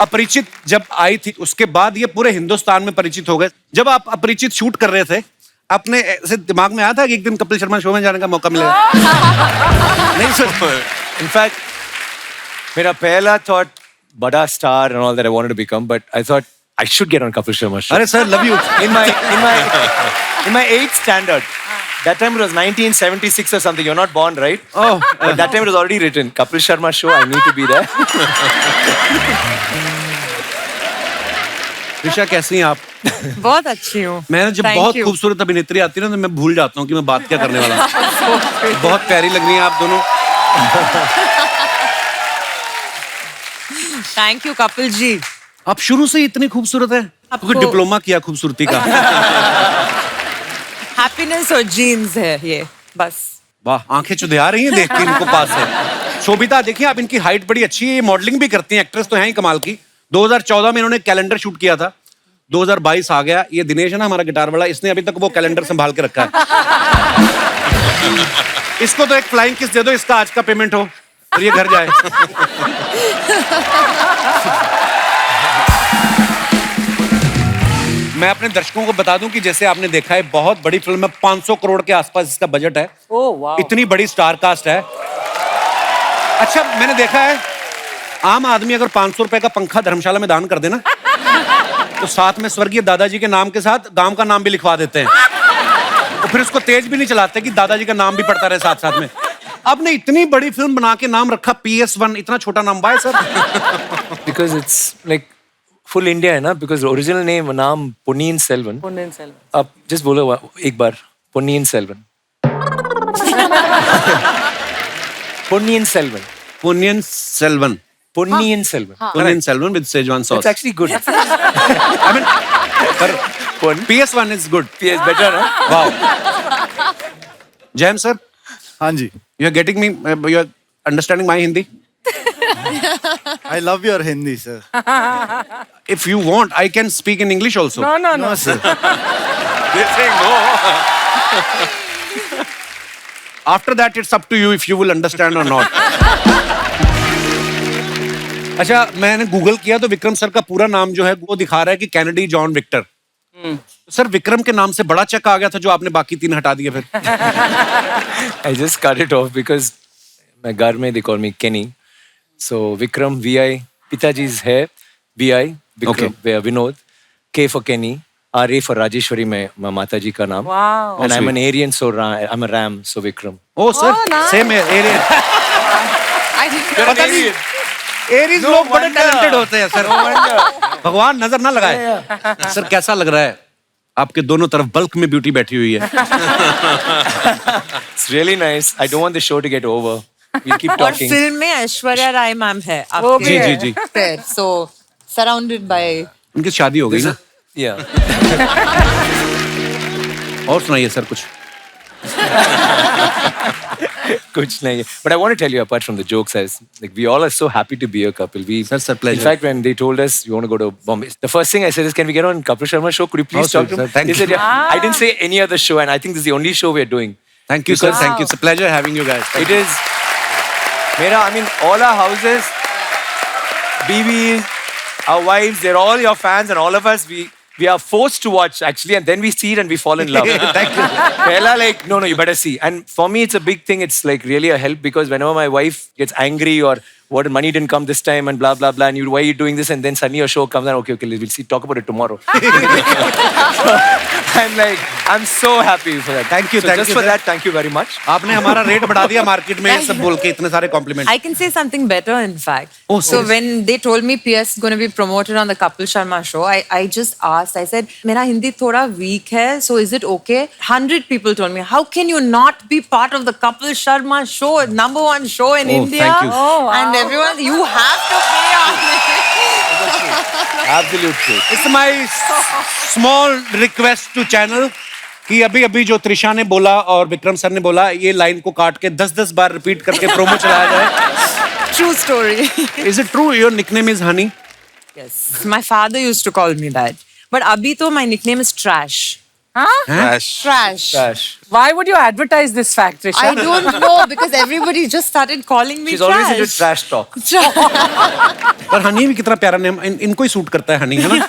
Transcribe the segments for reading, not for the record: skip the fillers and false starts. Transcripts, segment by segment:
अपरिचित जब आई थी उसके बाद ये पूरे हिंदुस्तान में परिचित हो गए। जब आप अपरिचित शूट कर रहे थे, अपने ऐसे दिमाग में आया था कि एक दिन कपिल शर्मा शो में जाने का मौका मिलेगा? नहीं सर। इनफैक्ट मेरा पहला थॉट बड़ा star and all that I wanted to become, but I thought I should get on Kapil Sharma show. अरे sir, love you. In my 8th standard, that time it was 1976 or something. You're not born, right? Oh, but that time it was already written. Kapil Sharma show. I need to be there. Risha कैसी हैं आप? बहुत अच्छी हूँ. मैं जब बहुत खूबसूरत अभिनेत्री आती है ना तो मैं भूल जाता हूँ कि मैं बात क्या करने वाला हूँ. बहुत प्यारी लग रही हैं आप दोनों. Thank you Kapil ji. आप शुरू से इतनी खूबसूरत है. आपको डिप्लोमा किया खूबसूरती का. हैप्पीनेस और जीन्स है ये बस. वाह, आंखें चुधिया रही हैं देख के इनको पास है. शोभिता देखिए आप, इनकी हाइट बड़ी अच्छी है. ये मॉडलिंग भी करती हैं, एक्ट्रेस तो हैं ही कमाल की. 2014 में इन्होंने कैलेंडर शूट किया था. 2022 आ गया. ये दिनेश है ना हमारा गिटार वाला, इसने अभी तक वो कैलेंडर संभाल के रखा है. इसको तो एक फ्लाइंग किस दे दो, इसका आज का पेमेंट हो और ये घर जाए. मैं अपने दर्शकों को बता दूं कि जैसे आपने देखा है बहुत बड़ी फिल्म है, 500 करोड़ के आसपास इसका बजट है. इतनी बड़ी स्टार कास्ट है. अच्छा, मैंने देखा है आम आदमी अगर 500 रुपए का पंखा धर्मशाला में दान कर देना तो साथ में स्वर्गीय दादाजी के नाम के साथ गांव का नाम भी लिखवा देते हैं. तो फिर उसको तेज भी नहीं चलाते कि दादाजी का नाम भी पड़ता रहे साथ साथ में. आपने इतनी बड़ी फिल्म बना के नाम रखा PS1, इतना छोटा नाम. Bye sir. Because it's like full India है ना, because original name नाम Ponniyin Selvan. Ponniyin Selvan. आप just बोलो एक बार Ponniyin Selvan. Ponniyin Selvan. Ponniyin Selvan. Ponniyin Selvan. Ponniyin Selvan with Szechuan sauce. It's actually good. I mean, PS1 is good. PS better, huh? Wow. Jayam sir. हाँ जी. You are getting me. You are understanding my Hindi. I love your Hindi, sir. If you want, I can speak in English also. No, sir. They're saying no. After that, it's up to you if you will understand or not. अच्छा, मैंने Google किया तो Vikram sir का पूरा नाम जो है वो दिखा रहा है कि Kennedy John Victor. Sir Vikram के नाम से बड़ा चक्का आ गया था जो आपने बाकी 3 हटा दिए फिर. I just cut it off because my घर में they call me Kenny. So Vikram VI, पिताजी's है VI, Vikram Vinod, K for Kenny, RA for Rajeshwari में माता जी का नाम. Wow. And I'm an Aryan, so I'm a Ram, so Vikram. Oh sir, same है Aryan. पता नहीं Aries लोग बड़े टैलेंटेड होते हैं सर. भगवान नजर ना लगाए. सर कैसा लग रहा है? आपके दोनों तरफ बल्क में ब्यूटी बैठी हुई है. It's really nice. I don't want the show to get over. We'll keep और talking. फिल्म में ऐश्वर्या राय मैम है. जी जी जी. So surrounded by. उनकी शादी हो गई ना. Yeah. और सुनाइए सर कुछ. कुछ नहीं. But I want to tell you, apart from the jokes, like we all are so happy to be a couple. Sir, pleasure. In fact, when they told us you want to go to Bombay, the first thing I said is, "Can we get on Kapil Sharma show? Could you please talk to him?" Thank They you. said, yeah. I didn't say any other show, and I think this is the only show we are doing. Thank you sir. Thank you. It's a pleasure having you guys. It is. Mera, I mean, all our houses, BBs, our wives, they're all your fans, and all of us, we are forced to watch actually, and then we see it and we fall in love. Thank you. Pehla, like, no, you better see. And for me, it's a big thing. It's like really a help because whenever my wife gets angry or what money didn't come this time and blah blah blah, and why are you doing this? And then suddenly your show comes and okay, we'll see, talk about it tomorrow. So, I'm like, I'm so happy for that. Thank you, so thank just you, for sir. that, thank you very much. आपने हमारा rate बढ़ा दिया market में सब बोल के इतने सारे complement. I can say something better, in fact. Oh, so when they told me PS is going to be promoted on the Kapil Sharma show, I just asked. I said, "मेरा हिंदी थोड़ा weak है, so is it okay?" 100 people told me, "How can you not be part of the Kapil Sharma show, #1 show in India?" Thank you. Oh, wow. And everyone, you have to be on it. Absolute truth. It's my small request to channel कि अभी अभी जो त्रिशा ने बोला और Vikram sir ने बोला ये लाइन को काट के 10-10 बार रिपीट करके प्रोमो चलाया जाए. True story. Is it true your nickname is Honey? Yes. My father used to call me that. But abhi to my nickname is Trash. Trash. Trash. Why would you advertise this fact, Trisha? I don't know because everybody just started calling me She's always into trash. trash talk. पर हनी भी कितना प्यारा name, इनको ही suit करता है हनी, है ना?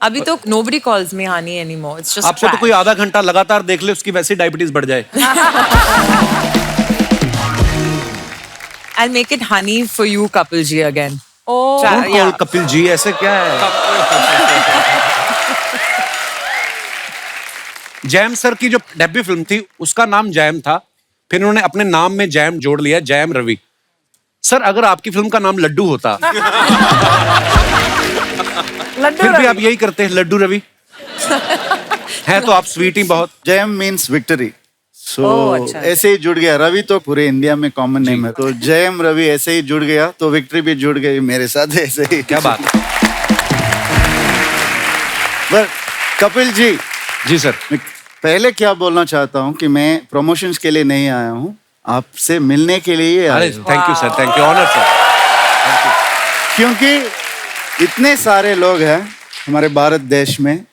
अभी तो nobody calls me honey anymore. It's just आपको तो कोई आधा घंटा लगातार देख ले, उसकी वैसे डायबिटीज बढ़ जाए. I'll make it honey for you, Kapil ji again. Oh. Don't call Kapil ji, ऐसे क्या है? जैम सर की जो डेब्यू फिल्म थी उसका नाम जैम था, फिर उन्होंने अपने नाम में जैम जोड़ लिया, जैम रवि. सर अगर आपकी फिल्म का नाम लड्डू होता लड्डू फिर भी रवि. आप यही करते हैं, लड्डू रवि. है तो आप स्वीट ही बहुत. Jayam means victory. सो अच्छा. ऐसे ही जुड़ गया. रवि तो पूरे इंडिया में कॉमन नेम है, तो जयम रवि ऐसे ही जुड़ गया, तो विक्ट्री भी जुड़ गई मेरे साथ ऐसे ही. क्या बात है. पर कपिल जी, जी सर. मैं पहले क्या बोलना चाहता हूँ कि मैं प्रमोशंस के लिए नहीं आया हूँ, आपसे मिलने के लिए आया अरे हूँ. Thank you sir, thank you, honour sir. क्योंकि इतने सारे लोग हैं हमारे भारत देश में,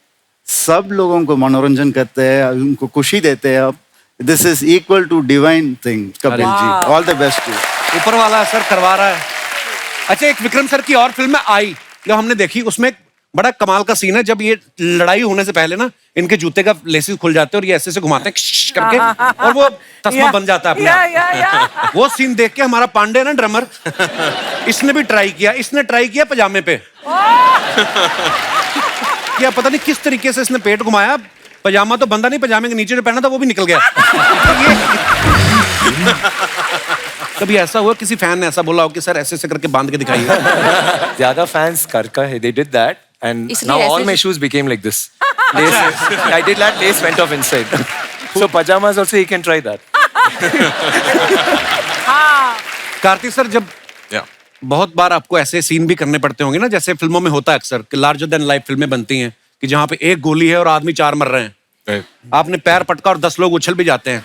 सब लोगों को मनोरंजन करते हैं, उनको खुशी देते हैं. आप this is equal to divine thing Kapil ji. All the best to. ऊपर वाला सर करवा रहा है. अच्छा, एक विक्रम सर की और फिल्म में आई जो हमने देखी, उसमें बड़ा कमाल का सीन है. जब ये लड़ाई होने से पहले ना इनके जूते का लेसेस खुल जाते हैं और ये ऐसे से घुमाते हैं क्श करके, और वो तस्मा बन जाता है अपने आप. वो सीन देख के हमारा पांडे ना ड्रमर, इसने भी ट्राई किया. इसने ट्राई किया पजामे पे. क्या पता नहीं किस तरीके से इसने पेट घुमाया. पजामा तो बंदा नहीं, पजामे के नीचे जो पहना था वो भी निकल गया. कभी ऐसा हुआ किसी फैन ने ऐसा बोला हो कि सर ऐसे ऐसे करके बांध के दिखाइए? ज्यादा fans करका है, they did that, and इसलिए now all ऐसे- my shoes became like this. Lace, I did that, lace went off inside. So pajamas also, he can try that. Kartik sir, जब Yeah. बहुत बार आपको ऐसे सीन भी करने पड़ते होंगे ना, जैसे फिल्मों में होता है अक्सर कि लार्जर देन लाइफ फिल्में बनती हैं कि जहां पे एक गोली है और आदमी 4 मर रहे हैं. Right. आपने पैर पटका और 10 लोग उछल भी जाते हैं.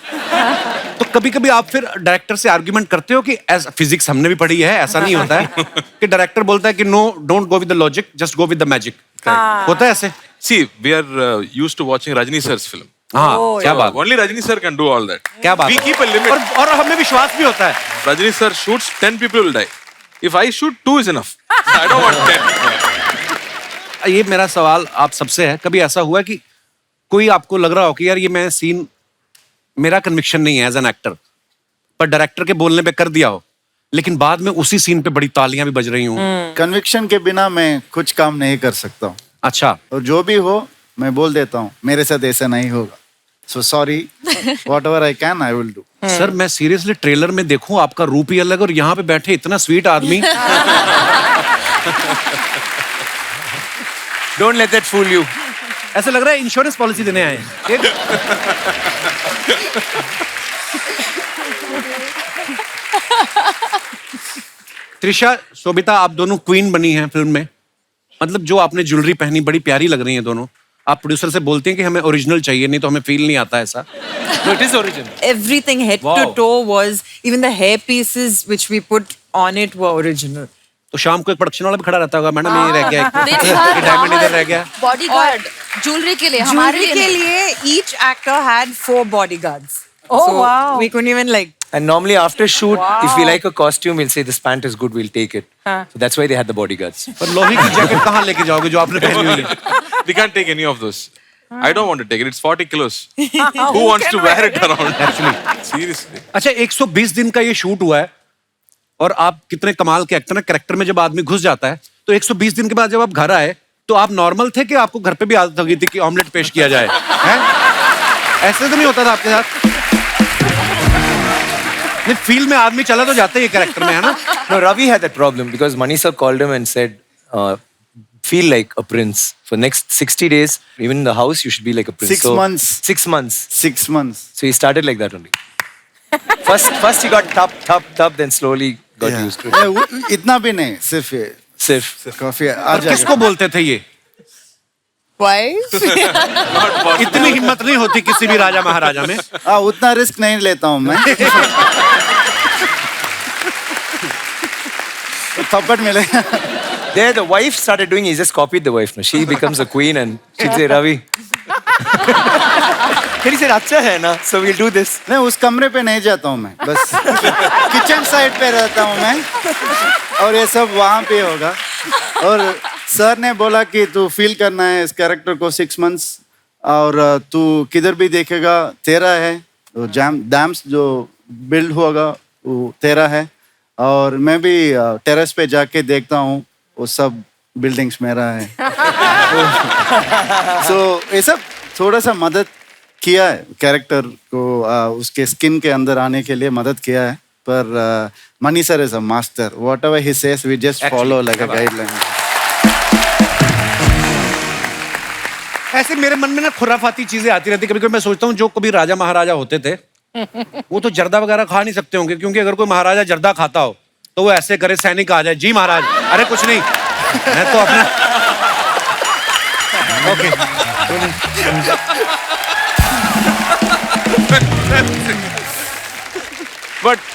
तो कभी कभी आप फिर डायरेक्टर से आर्ग्यूमेंट करते हो कि फिजिक्स हमने भी पढ़ी है, ऐसा नहीं होता है कि डायरेक्टर बोलता है कि no, don't go with the logic, just go with the magic. होता है ऐसे? See, we are used to watching Rajini sir's film. हाँ, क्या बात. Only Rajini sir can do all that. क्या बात We है. keep a limit. और हमें विश्वास भी होता है. Rajini sir shoots, 10 people will die. If I shoot, 2 is enough. I don't want 10. ये मेरा सवाल आप सबसे है, कभी ऐसा हुआ कि कोई आपको लग रहा हो कि यार ये मैं सीन, मेरा कन्विक्शन नहीं है एज एन एक्टर, पर डायरेक्टर के बोलने पे कर दिया हो, लेकिन बाद में उसी सीन पे बड़ी तालियां भी बज रही हूँ? कन्विक्शन के बिना मैं कुछ काम नहीं कर सकता हूँ, अच्छा. और जो भी हो मैं बोल देता हूँ मेरे साथ ऐसा नहीं होगा. So sorry, what ever I can I will do. Sir मैं सीरियसली ट्रेलर में देखूं आपका रूप ही अलग और यहाँ पे बैठे इतना स्वीट आदमी. Don't let that fool you. ऐसा लग रहा है इंश्योरेंस पॉलिसी देने आए हैं. त्रिशा, शोभिता, आप दोनों क्वीन बनी हैं फिल्म में. मतलब जो आपने ज्वेलरी पहनी बड़ी प्यारी लग रही है दोनों. आप प्रोड्यूसर से बोलते हैं कि हमें ओरिजिनल चाहिए, नहीं तो हमें फील नहीं आता ऐसा. No, it is original. Everything head to Wow. toe was, even the hair pieces which we put on it were original. तो शाम को एक प्रोडक्शन वाला भी खड़ा रहता होगा, मैडम ये रह गया, ये डायमंड इधर रह गया. बॉडीगार्ड ज्वेलरी के लिए हमारे Jewelry लिए के लिए each actor had 4 bodyguards. Oh, so wow. we couldn't even like. And normally after shoot, if we like a costume, we'll say this pant is good, we'll take it. So that's why they had the bodyguards. पर लोही की jacket कहाँ लेके जाओगे जो आपने पहनी हुई है? We can't take any of those. I don't want to take it. It's 40 kilos. Who wants to wear it around? Actually, seriously. अच्छा, 120 दिन का ये शूट हुआ है और आप कितने कमाल के एक्टर हैं. कैरेक्टर में जब आदमी घुस जाता है तो 120 दिन के बाद जब आप घर आए तो आप नॉर्मल थे कि आपको घर पे भी आदत हो गई थी कि ऑमलेट पेश किया जाए? हैं? ऐसे तो नहीं होता था आपके साथ? नहीं, फील्ड में आदमी चला तो जाता है ये कैरेक्टर में, है ना? No, Ravi had that problem because Mani sir called him and said, feel like a prince. For next 60 days, even in the house, you should be like a prince. 6 months. 6 months. 6 months. So he started like that only. First he got thup, then slowly got Yeah. used to it. इतना भी नहीं, सिर्फ ये Sif. काफी आ और किसको जाएगा. बोलते थे ये? Wife? इतनी हिम्मत नहीं होती किसी भी राजा महाराजा में. उतना रिस्क नहीं लेता हूँ मैं. थप्पड़ मिलेगा. There, the wife started doing. He just copied the wife. No, she becomes a queen, and she'd say, "Ravi, फिर he said, अच्छा है ना, so we'll do this. नहीं, उस कमरे पे नहीं जाता हूँ मैं, बस किचन साइड पे रहता हूँ मैं, और ये सब वहाँ पे होगा। और सर ने बोला कि तू फील करना है इस कैरेक्टर को 6 months, और तू किधर भी देखेगा तेरा है, वो डैम्स जो बिल्ड होगा वो तेरा है, और मैं भी टेरेस पे जाके देखता हूँ वो सब बिल्डिंग्स मेरा है। सो ये सब थोड़ा सा मदद किया है कैरेक्टर को उसके स्किन के अंदर आने के लिए मदद किया है, पर Mani sir is a master, whatever he says we just follow like a guideline. ऐसे मेरे मन में ना खुराफाती चीजें आती रहती, कभी कभी मैं सोचता हूँ जो कभी राजा महाराजा होते थे वो तो जर्दा वगैरह खा नहीं सकते होंगे, क्योंकि अगर कोई महाराजा जर्दा खाता हो तो वो ऐसे करे, सैनिक आ जाए, जी महाराज, अरे कुछ नहीं, मैं तो अपना okay.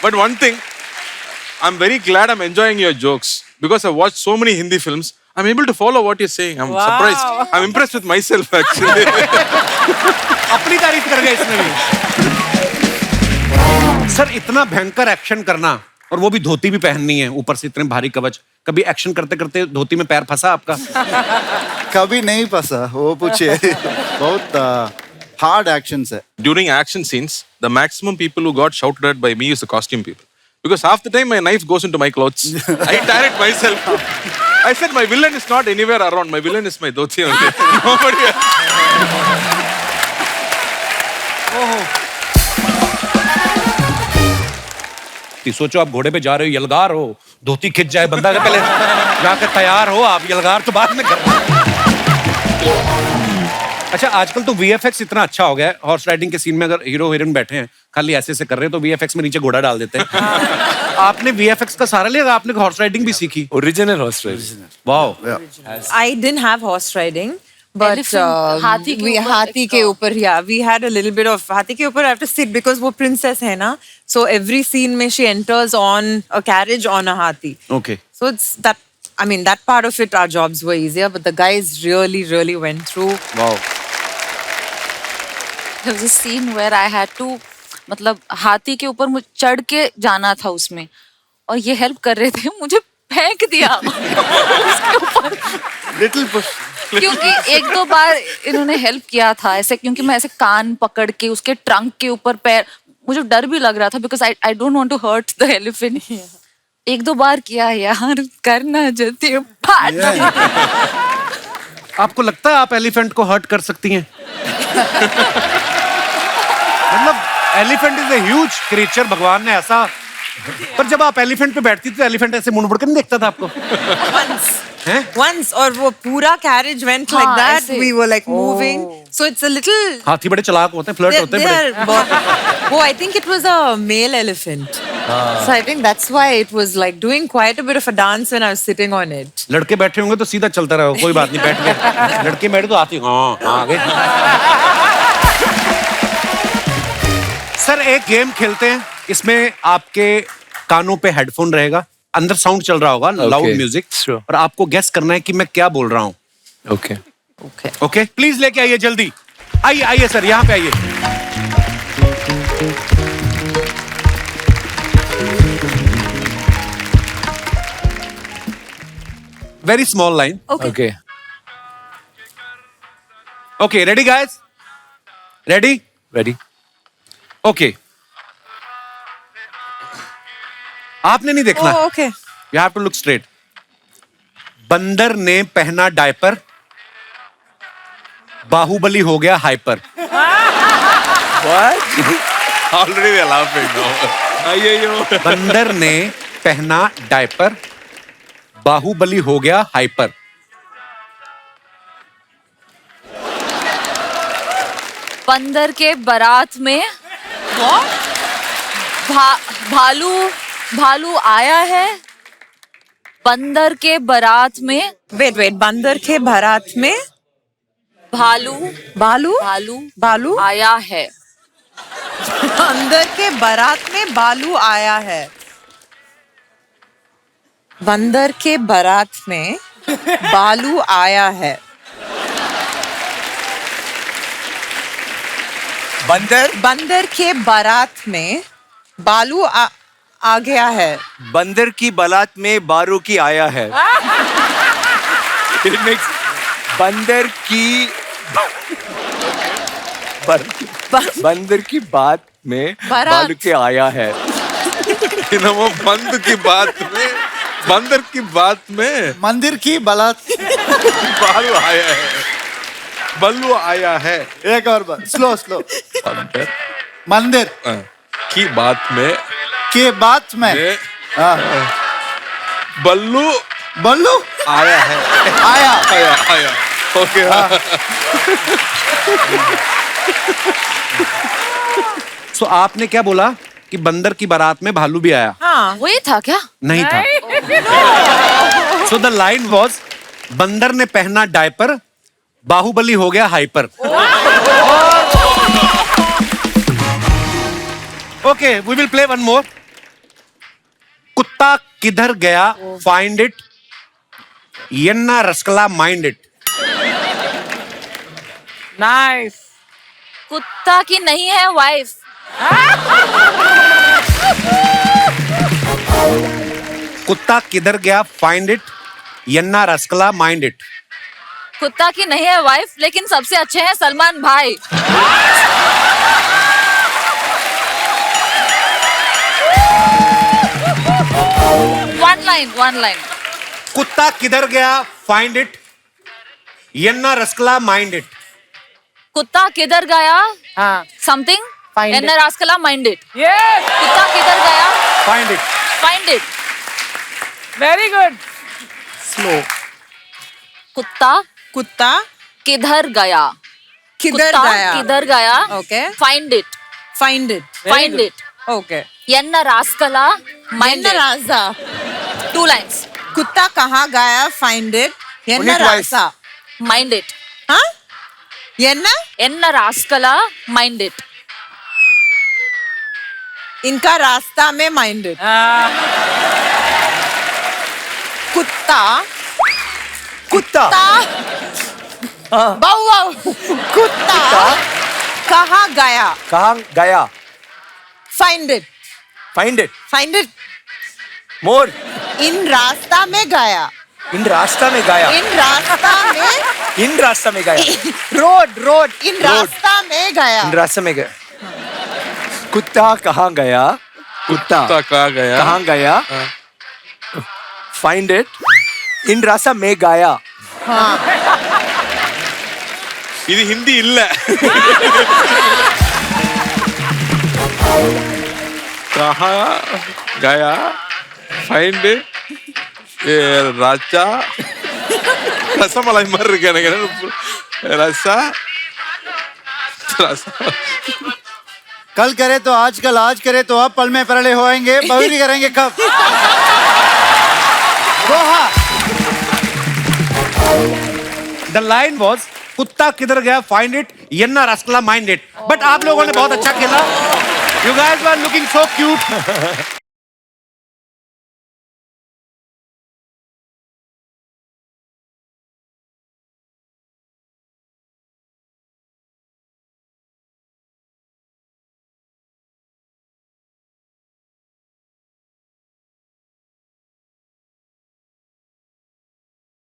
But one thing, I'm very glad I'm enjoying your jokes because I've watched so many Hindi films. I'm able to follow what you're saying. I'm surprised. I'm impressed with myself actually. अपनी तारीफ कर गए इसमें भी। Sir इतना भयंकर action करना, और वो भी धोती भी पहननी है, ऊपर से इतने भारी कवच, कभी एक्शन करते करते धोती में पैर फंसा आपका? कभी नहीं फंसा, वो पूछे। बहुत हार्ड एक्शन है। During action scenes, the maximum people who got shouted at by me is the costume people. Because half the time my knife goes into my clothes. I tear it myself. I said my villain is not anywhere around. My villain is my dhoti only. Nobody else. सोचो आप घोड़े पे जा रहे हो, यलगार हो, धोती खिंच जाए बंदा के, पहले जाकर तैयार हो आप, यलगार तो बाद में कर। अच्छा आजकल तो VFX इतना अच्छा हो गया है, हॉर्स राइडिंग के सीन में अगर हीरो हीरोइन बैठे हैं खाली ऐसे से कर रहे हैं तो VFX में नीचे घोड़ा डाल देते हैं। आपने VFX का सारा लिया, आपने हॉर्स राइडिंग भी सीखी? Original horse riding. Wow. I didn't have horse riding. But Elephant, हाथी के ऊपर हाथी के ऊपर, yeah, we had a little bit of हाथी के ऊपर. I have to sit because वो princess है ना, so every scene में she enters on a carriage on a हाथी. Okay. So it's that, I mean, that part of it, our jobs were easier, but the guys really went through. Wow. There was a scene where I had to, मतलब हाथी के ऊपर मुझे चढ़ के जाना था उसमें, और ये हेल्प कर रहे थे, मुझे फेंक दिया उसके ऊपर। Little push. क्योंकि 1-2 बार इन्होंने हेल्प किया था ऐसे, क्योंकि मैं ऐसे कान पकड़ के उसके ट्रंक के ऊपर पैर, मुझे डर भी लग रहा था because I don't want to hurt the elephant. 1-2 बार किया यार, करना जल्दी। आपको लगता है आप एलिफेंट को हर्ट कर सकती हैं? मतलब elephant is a huge creature, भगवान ने ऐसा, पर जब आप एलिफेंट पे बैठती थी तो एलिफेंट ऐसे मुड़ मुड़ के नहीं देखता था आपको? Once, और वो पूरा carriage went like that. We were like moving, so it's a little. हाथी बड़े चालाक होते हैं, फ्लर्ट होते हैं बड़े। Oh, I think it was a male elephant. So I think that's why it was like doing quite a bit of a dance when I was sitting on it. लड़के बैठे होंगे तो सीधा चलता रहो, कोई बात नहीं, बैठ गए। लड़के बैठे तो आती, हाँ आगे। सर एक गेम खेलते हैं, इसमें आपके कानों पे हेडफोन रहेगा, अंदर साउंड चल रहा होगा, लाउड म्यूजिक, और आपको गेस करना है कि मैं क्या बोल रहा हूँ। Okay. ओके, प्लीज लेके आइए जल्दी। आइए सर, यहाँ पे आइए। Very small line. Okay. Okay, ready guys? Ready? Ready? Okay. आपने नहीं देखना, Oh, okay. You have to look straight. बंदर ने पहना डायपर, बाहुबली हो गया hyper. Already they're laughing now. बंदर ने पहना डायपर, बाहुबली हो गया हाइपर। बंदर के बारात में भालू आया है। बंदर के बारात में, Wait, बंदर के बारात में बालू आया है। बंदर के बारात में बालू आया है। बंदर के बारात में बालू आया है। बंदर बंदर के बारात में बालू आ गया है. बंदर की बारात में बारू की आया है. It makes बंदर की बंदर की बात में बारात. बालू के आया है. वो बंद की बात में बंदर की बात में मंदिर की बारात. बालू आया है. बल्लू आया है. एक और बार, स्लो स्लो. बंदर मंदिर की बात में के बात में हाँ. बल्लू बल्लू आया है. आया. आया आया. ओके. सो आपने क्या बोला कि बंदर की बारात में भालू भी आया? हाँ. वही था क्या? नहीं था. सो द लाइन वॉज बंदर ने पहना डायपर, बाहुबली हो गया hyper. Okay, we will play one more. कुत्ता किधर गया फाइंड इट, यन्ना रसकला माइंड इट. Nice. कुत्ता की नहीं है वाइफ. कुत्ता किधर गया फाइंड इट, यन्ना रसकला माइंड इट. कुत्ता की नहीं है वाइफ, लेकिन सबसे अच्छे हैं सलमान भाई. one line. कुत्ता किधर गया फाइंड इट, यन्ना रसकला माइंड इट. कुत्ता किधर गया हाँ. समथिंग Find एन it. रास्कला माइंड इट. Yes. कुत्ता किधर गया find it. Find it. Very good. Slow. कुत्ता कुत्ता किधर गया. किधर कुत्ता गया. किधर गया. Okay. Find it. Find it. Find it. Okay. एन रास्कला mind Yenna it. Raza. 2 lines. कुत्ता कहाँ गया find it. Yenna Only twice. Raza. Mind it. हाँ? Yenna? एन रास्कला माइंड इट. इनका रास्ता में माइंड इट. कुत्ता कुत्ता बाऊ बाऊ. कुत्ता कहाँ गया कहाँ गया find it. Find it. Find it. More. इन रास्ता में गया. इन रास्ता में गया. इन रास्ता में इन रास्ता में गया. रोड इन रास्ता में गया. इन रास्ता में गया. कुत्ता कहाँ गया. कुत्ता कहाँ गया. कहाँ गया. Find it. इन रास्ता में गया. இது ஹிந்தி இல்ல. कहाँ गया फाइंड राजा ரசமலாய் மாதிரி இருக்கு எனக்கு. ரசா कल करे तो आजकल, आज करे तो अब, पल में परले होएंगे, बहुरी करेंगे कब. दोहा. द लाइन वॉज कुत्ता किधर गया फाइंड इट, यन्ना रसकला माइंड इट. बट आप लोगों ने बहुत अच्छा खेला. You guys were looking so cute.